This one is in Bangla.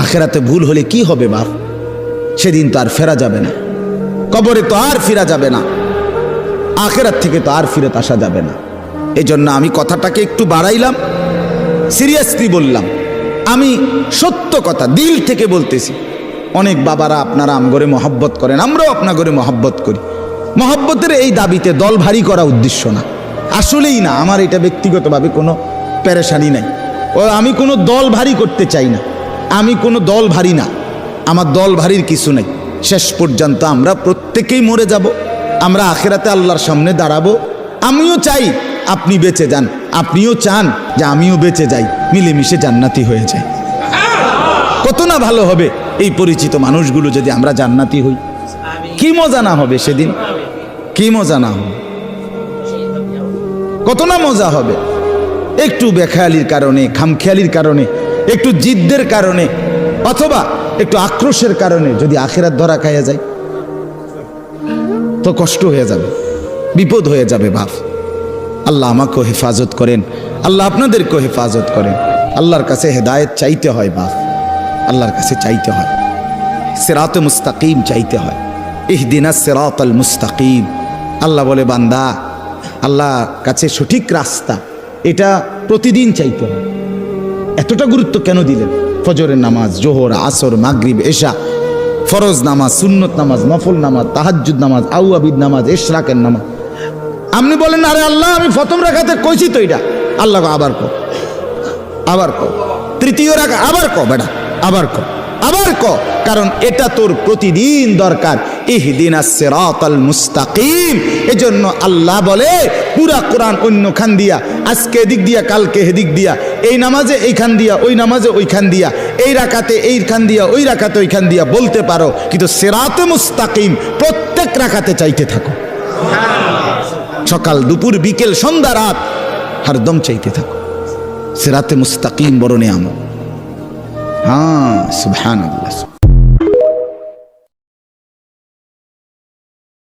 আখেরাতে ভুল হলে কি হবে বাপ? সেদিন তো আর ফেরা যাবে না, কবরে তো আর ফিরা যাবে না, আখেরাত থেকে তো আর ফিরত আসা যাবে না। এই জন্য আমি কথাটাকে একটু বাড়াইলাম, সিরিয়াসলি বললাম। আমি সত্য কথা দিল থেকে বলতেছি। অনেক বাবারা আপনারা আমগরে মহব্বত করেন, আমরাও আপনাগরে মহব্বত করি। মহব্বতের এই দাবিতে দল ভারী করা উদ্দেশ্য না, আসলেই না। আমার এটা ব্যক্তিগতভাবে কোনো পেরেশানি নাই, ও আমি কোনো দল ভারী করতে চাই না, আমি কোনো দল ভারী না, আমার দল ভারীর কিছু নেই। শেষ পর্যন্ত আমরা প্রত্যেকেই মরে যাব, আমরা আখেরাতে আল্লাহর সামনে দাঁড়াবো। আমিও চাই আপনি বেঁচে যান, আপনিও চান যে আমিও বেঁচে যাই, মিলেমিশে জান্নাতি হয়ে যাই। কত না ভালো হবে এই পরিচিত মানুষগুলো যদি আমরা জান্নাতি হই। কি মজা না হবে সেদিন, কি মজা না হবে, কত না মজা হবে। একটু বেখেয়ালির কারণে, খামখেয়ালির কারণে, একটু জিদ্দের কারণে, অথবা একটু আক্রোশের কারণে যদি আখিরাত ধরা খাইয়া যায় তো কষ্ট হয়ে যাবে, বিপদ হয়ে যাবে বাপ। আল্লাহ আমাকেও হেফাজত করেন, আল্লাহ আপনাদেরকেও হেফাজত করেন। আল্লাহর কাছে হেদায়েত চাইতে হয় বাপ, আল্লাহর কাছে চাইতে হয়, সিরাতে মুস্তাকিম চাইতে হয়। ইহদিনাস সিরাতাল মুস্তাকিম। আল্লাহ বলে বান্দা, আল্লাহ কাছে সঠিক রাস্তা এটা প্রতিদিন চাইতে হয়। এতটা গুরুত্ব কেন দিলেন? ফজরের নামাজ, জোহর, আসর, মাগরিব, এশা, ফরজ নামাজ, সুন্নত নামাজ, নফল নামাজ, তাহাজ্জুদ নামাজ, আউয়াবিদ নামাজ, ইশরাকের নামাজ। আপনি বলেন আরে আল্লাহ আমি প্রথম রাকাতে কইছি তো এটা। আল্লাহ আবার কো, আবার কো, তৃতীয় রাকাত আবার কো, বেটা আবার কো, আবার কো, কারণ এটা তোর প্রতিদিন দরকার। ইহদিনাস সিরাতাল মুস্তাকিম। এজন্য আল্লাহ বলে পুরা কোরআন অন্য খান দিয়া, আজকে এদিক দিয়া, কালকে এদিক দিয়া, এই নামাজে এইখান দিয়া, ওই নামাজে ওইখান দিয়া, এই রাকাতে এইখান দিয়া, ওই রাকাতে ওইখান দিয়া বলতে পারো, কিন্তু সিরাতে মুস্তাকিম প্রত্যেক রাকাতে চাইতে থাকো। সকাল, দুপুর, বিকেল, সন্ধ্যা, রাত হরদম চাইতে থাকো। সিরাতে মুস্তাকিম বড় নিয়ামত। হ্যাঁ, সুবহানাল্লাহ।